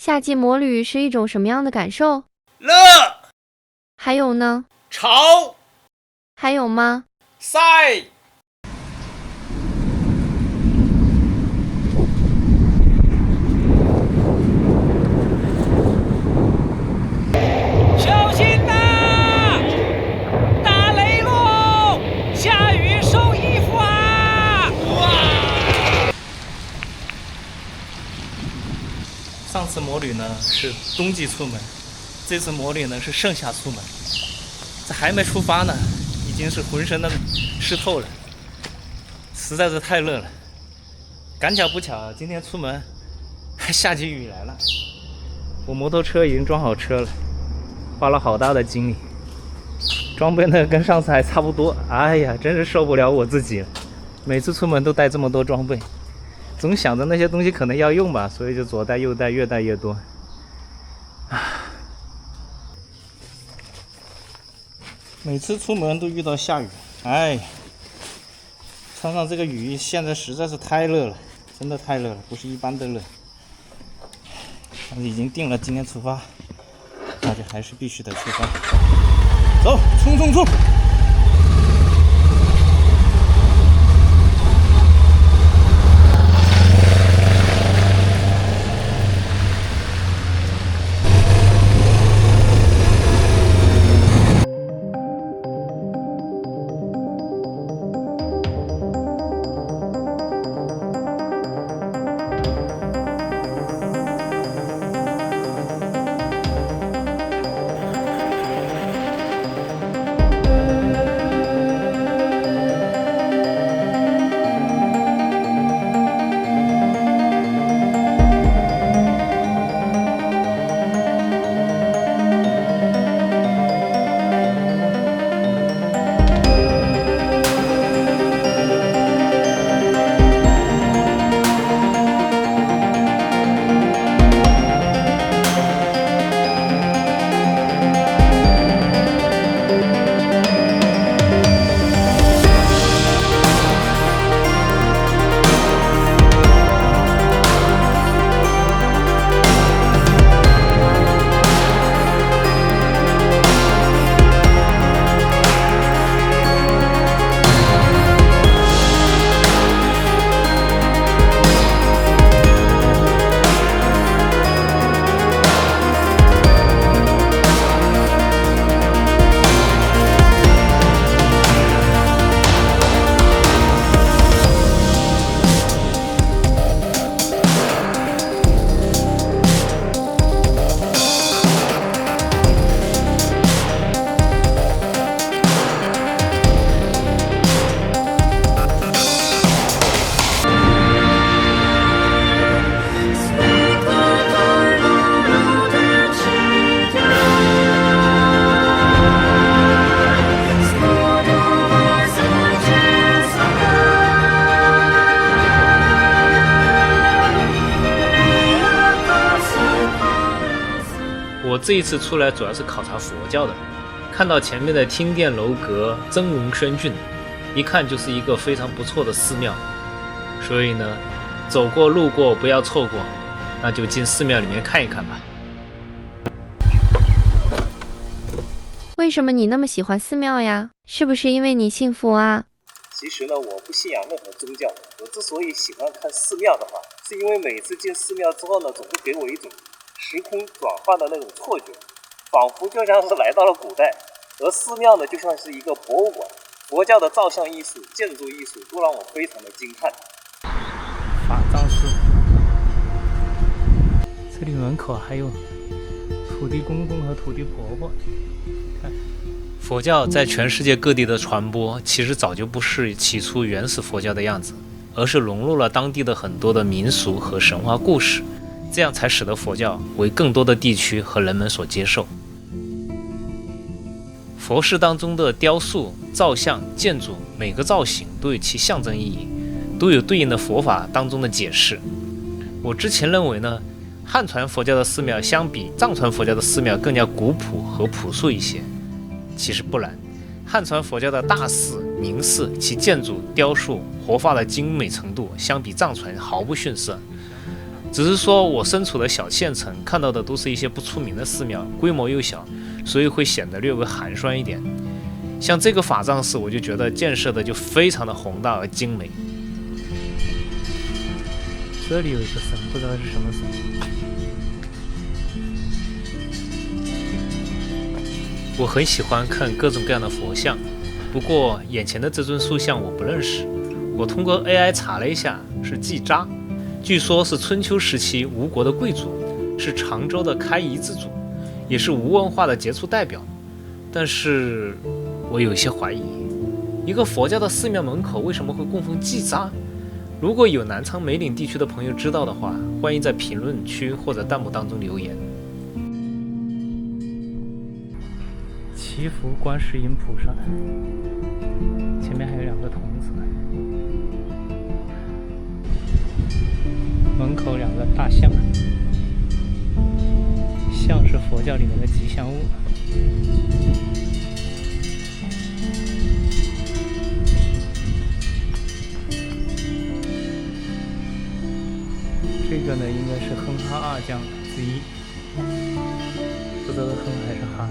夏季摩旅是一种什么样的感受？热。还有呢？潮。还有吗？晒。小心呐！打雷喽！下雨收衣服啊！上次摩旅呢是冬季出门，这次摩旅呢是盛夏出门。这还没出发呢，已经是浑身都湿透了，实在是太热了。赶巧不巧，今天出门还下起雨来了。我摩托车已经装好车了，花了好大的精力，装备呢跟上次还差不多。哎呀，真是受不了我自己了，每次出门都带这么多装备，总想着那些东西可能要用吧，所以就左带右带，越带越多。每次出门都遇到下雨，哎，穿上这个雨衣现在实在是太热了，真的太热了，不是一般的热。但是已经定了今天出发，那就还是必须得出发。走，冲冲冲！我这一次出来主要是考察佛教的，看到前面的厅殿楼阁峥嵘深峻，一看就是一个非常不错的寺庙，所以呢，走过路过不要错过，那就进寺庙里面看一看吧。为什么你那么喜欢寺庙呀？是不是因为你信佛啊？其实呢，我不信仰任何宗教。我之所以喜欢看寺庙的话，是因为每次进寺庙之后呢，总会给我一种时空转换的那种错觉，仿佛就像是来到了古代。而寺庙呢，就像是一个博物馆，佛教的造像艺术、建筑艺术都让我非常的惊叹。法藏寺，这里门口还有土地公公和土地婆婆。看，佛教在全世界各地的传播，其实早就不是起初原始佛教的样子，而是融入了当地的很多的民俗和神话故事，这样才使得佛教为更多的地区和人们所接受。佛寺当中的雕塑、造像、建筑，每个造型都有其象征意义，都有对应的佛法当中的解释。我之前认为呢，汉传佛教的寺庙相比藏传佛教的寺庙更加古朴和朴素一些，其实不然。汉传佛教的大寺、名寺，其建筑、雕塑、活化的精美程度，相比藏传毫不逊色。只是说我身处的小县城看到的都是一些不出名的寺庙，规模又小，所以会显得略微寒酸一点。像这个法藏寺，我就觉得建设的就非常的宏大而精美。这里有一个神，不知道是什么神。我很喜欢看各种各样的佛像，不过眼前的这尊塑像我不认识。我通过 AI 查了一下，是季札，据说是春秋时期吴国的贵族，是常州的开夷之主，也是吴文化的杰出代表。但是我有些怀疑，一个佛教的寺庙门口为什么会供奉季札？如果有南昌梅岭地区的朋友知道的话，欢迎在评论区或者弹幕当中留言。祈福观世音菩萨，前面还有2个童子，门口2个大象，象是佛教里面的吉祥物。这个呢，应该是哼哈二将之一，不知道是哼还是哈。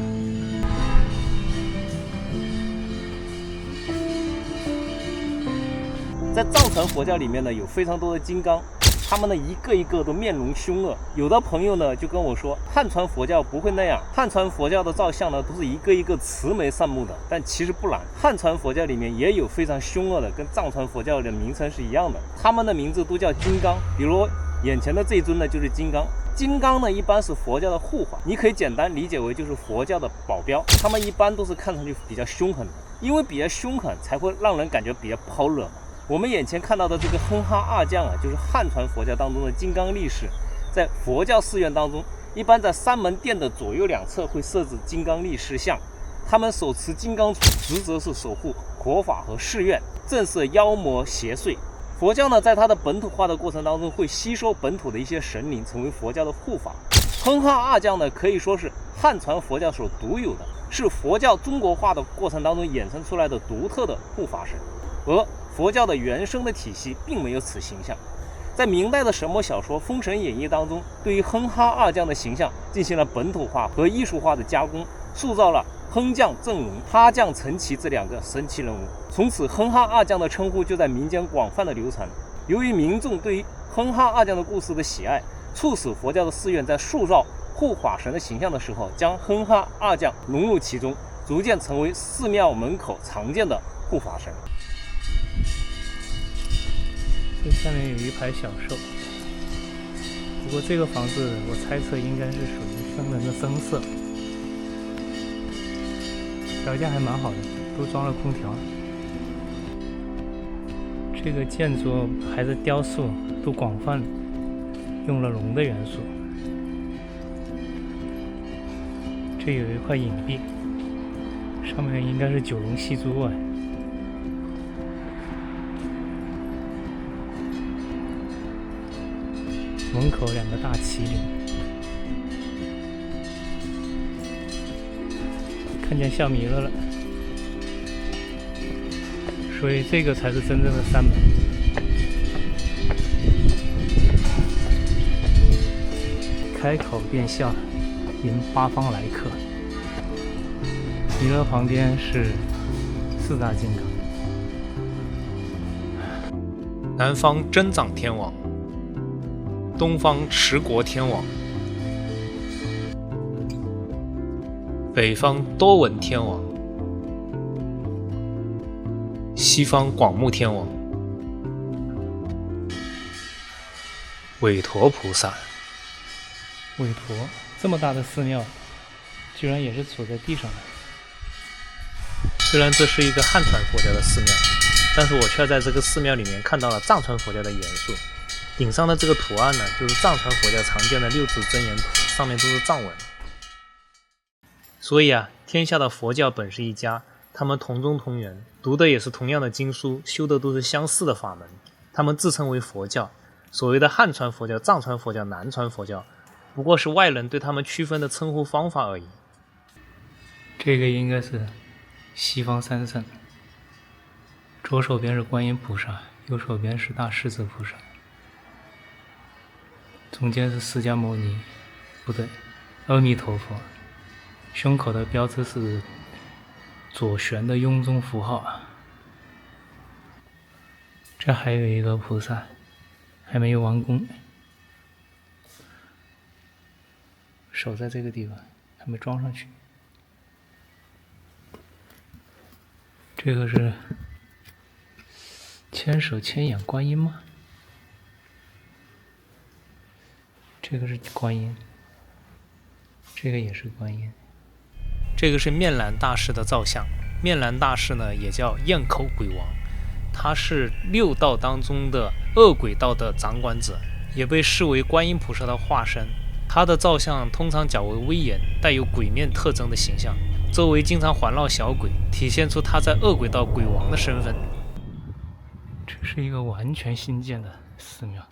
在藏传佛教里面呢，有非常多的金刚，他们呢一个一个都面容凶恶。有的朋友呢就跟我说，汉传佛教不会那样，汉传佛教的造像呢都是一个一个慈眉善目的，但其实不然，汉传佛教里面也有非常凶恶的，跟藏传佛教的名称是一样的，他们的名字都叫金刚。比如眼前的这一尊呢就是金刚。金刚呢一般是佛教的护法，你可以简单理解为就是佛教的保镖，他们一般都是看上去比较凶狠的，因为比较凶狠才会让人感觉比较不好惹嘛。我们眼前看到的这个哼哈二将啊，就是汉传佛教当中的金刚力士。在佛教寺院当中，一般在三门殿的左右两侧会设置金刚力士像，他们手持金刚杵，职责是守护佛法和寺院，震慑妖魔邪祟。佛教呢，在它的本土化的过程当中，会吸收本土的一些神灵，成为佛教的护法。哼哈二将呢，可以说是汉传佛教所独有的，是佛教中国化的过程当中衍生出来的独特的护法神。而佛教的原生的体系并没有此形象。在明代的神魔小说《封神演义》当中，对于哼哈二将的形象进行了本土化和艺术化的加工，塑造了哼将郑龙、哈将陈奇这2个神奇人物。从此，哼哈二将的称呼就在民间广泛的流传。由于民众对于哼哈二将的故事的喜爱，促使佛教的寺院在塑造护法神的形象的时候，将哼哈二将融入其中，逐渐成为寺庙门口常见的护法神。这下面有一排小兽，不过这个房子我猜测应该是属于僧人的僧舍，条件还蛮好的，都装了空调。这个建筑还是雕塑，都广泛用了龙的元素。这有一块影壁，上面应该是九龙戏珠啊。门口2个大麒麟，看见笑弥勒了，所以这个才是真正的三门。开口便笑，迎八方来客。弥勒旁边是4大金刚，南方真掌天王，东方持国天王，北方多闻天王，西方广目天王，韦陀菩萨。韦陀这么大的寺庙，居然也是处在地上的。虽然这是一个汉传佛教的寺庙，但是我却在这个寺庙里面看到了藏传佛教的元素。顶上的这个图案呢，就是藏传佛教常见的6字真言图，上面都是藏文。所以啊，天下的佛教本是一家，他们同宗同源，读的也是同样的经书，修的都是相似的法门。他们自称为佛教，所谓的汉传佛教、藏传佛教、南传佛教，不过是外人对他们区分的称呼方法而已。这个应该是西方三圣，左手边是观音菩萨，右手边是大势至菩萨。中间是释迦牟尼，不对，阿弥陀佛。胸口的标志是左旋的雍中符号。这还有一个菩萨，还没有完工，手在这个地方，还没装上去。这个是千手千眼观音吗？这个是观音，这个也是观音。这个是面兰大士的造像。面兰大士呢，也叫咽口鬼王，他是六道当中的恶鬼道的掌管者，也被视为观音菩萨的化身。他的造像通常较为威严，带有鬼面特征的形象，周围经常环绕小鬼，体现出他在恶鬼道鬼王的身份。这是一个完全新建的寺庙。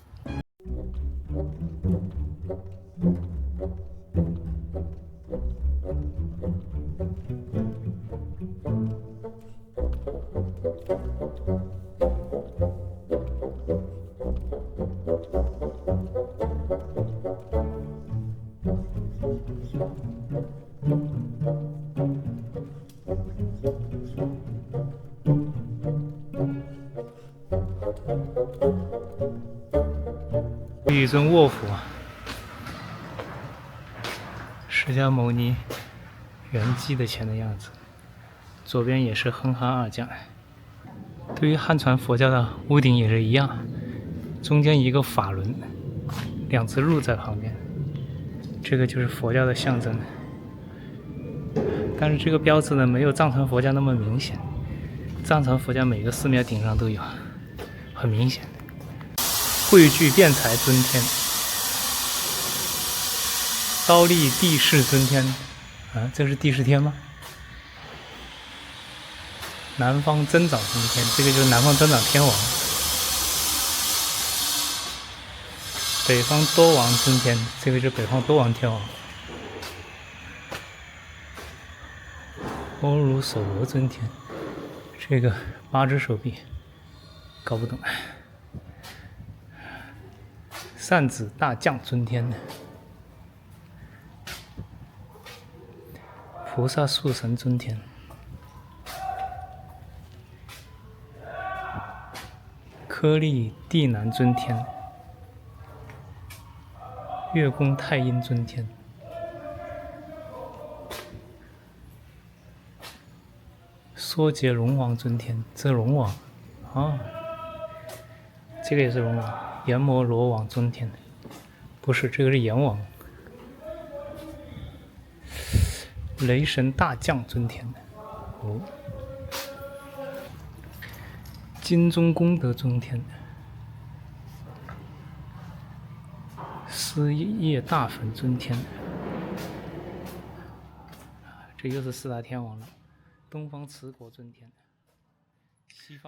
一尊卧佛，释迦牟尼圆寂的前的样子，左边也是哼哈二将。对于汉传佛教的屋顶也是一样，中间一个法轮，两只鹿在旁边，这个就是佛教的象征。但是这个标志呢，没有藏传佛教那么明显，藏传佛教每个寺庙顶上都有，很明显。汇聚辩才尊天，高丽帝释尊天，啊，这是第10天吗？南方增长尊天，这个就是南方增长天王。北方多王尊天，这个是北方多王天王。欧如手罗尊天，这个8只手臂，搞不懂。善子大将尊天，菩萨树神尊天，颗粒地南尊天，月宫太阴尊天，缩结龙王尊天，这龙王啊，这个也是龙王。阎摩罗王尊天，不是，这个是阎王。雷神大将尊天，哦，金钟功德尊天，思业大粉尊天，这又是4大天王了。东方持国尊天，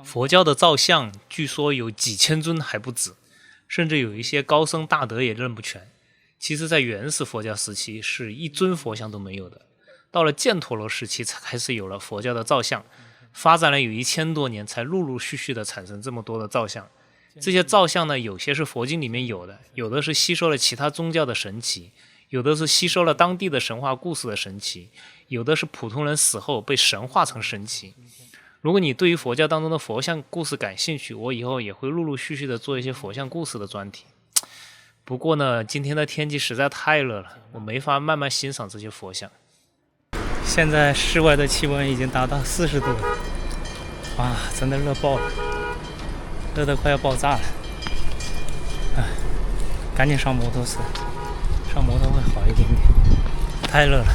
佛教的造像据说有几千尊还不止。甚至有一些高僧大德也认不全。其实在原始佛教时期是一尊佛像都没有的，到了犍陀罗时期才开始有了佛教的造像，发展了有1000多年才陆陆续续的产生这么多的造像。这些造像呢，有些是佛经里面有的，有的是吸收了其他宗教的神奇，有的是吸收了当地的神话故事的神奇，有的是普通人死后被神化成神奇。如果你对于佛教当中的佛像故事感兴趣，我以后也会陆陆续续的做一些佛像故事的专题。不过呢，今天的天气实在太热了，我没法慢慢欣赏这些佛像。现在室外的气温已经达到40度了，哇，真的热爆了，热得快要爆炸了。哎，赶紧上摩托车，上摩托会好一点点，太热了。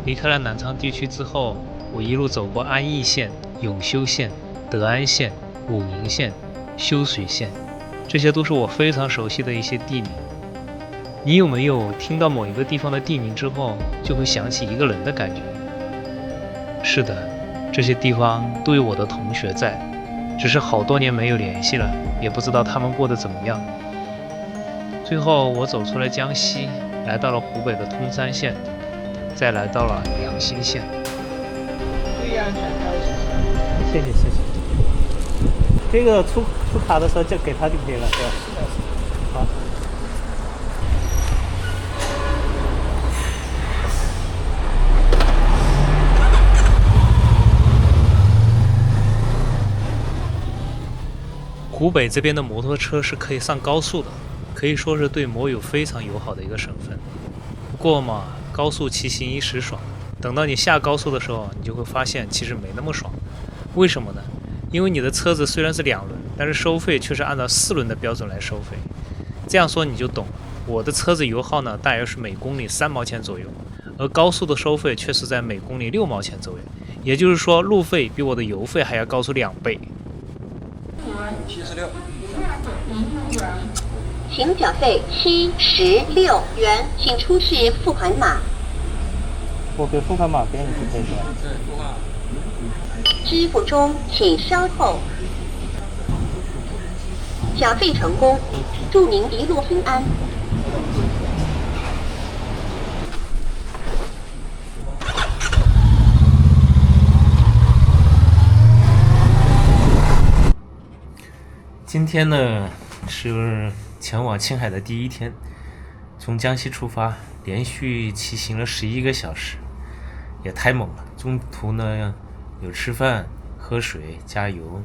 离开了南昌地区之后，我一路走过安义县、永修县、德安县、武宁县、修水县，这些都是我非常熟悉的一些地名。你有没有听到某一个地方的地名之后，就会想起一个人的感觉？是的，这些地方都有我的同学在，只是好多年没有联系了，也不知道他们过得怎么样。最后我走出了江西，来到了湖北的通山县，再来到了良兴县。注意安全，谢谢。这个出卡的时候就给他就可以了，是吧？好。湖北这边的摩托车是可以上高速的，可以说是对摩友非常友好的一个省份。不过嘛，高速骑行一时爽，等到你下高速的时候，你就会发现其实没那么爽。为什么呢？因为你的车子虽然是2轮，但是收费却是按照4轮的标准来收费。这样说你就懂了，我的车子油耗呢大约是每公里3毛钱左右，而高速的收费却是在每公里6毛钱左右，也就是说路费比我的油费还要高出2倍。76。请缴费76元，请出示付款码。我给付款码给你就可以了。对，付款。支付中，请稍后。缴费成功，祝您一路平安。今天呢是前往青海的第1天，从江西出发，连续骑行了11个小时，也太猛了。中途呢有吃饭、喝水、加油，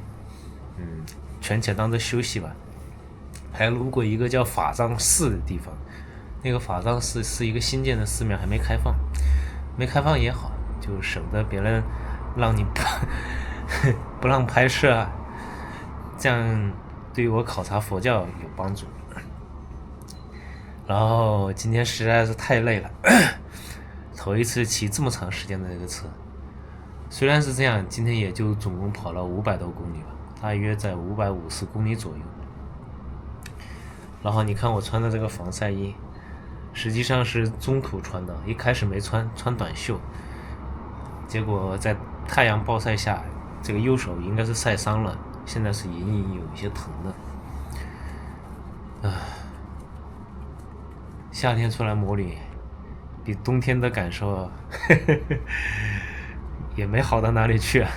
全且当做休息吧。还路过一个叫法藏寺的地方，那个法藏寺是一个新建的寺庙，还没开放，没开放也好，就省得别人让你不让拍摄啊，这样对于我考察佛教有帮助。然后今天实在是太累了，头一次骑这么长时间的这个车。虽然是这样，今天也就总共跑了500多公里吧，大约在550公里左右。然后你看我穿的这个防晒衣，实际上是中途穿的，一开始没穿短袖，结果在太阳暴晒下，这个右手应该是晒伤了，现在是隐隐有一些疼的。夏天出来摩旅，比冬天的感受也没好到哪里去啊。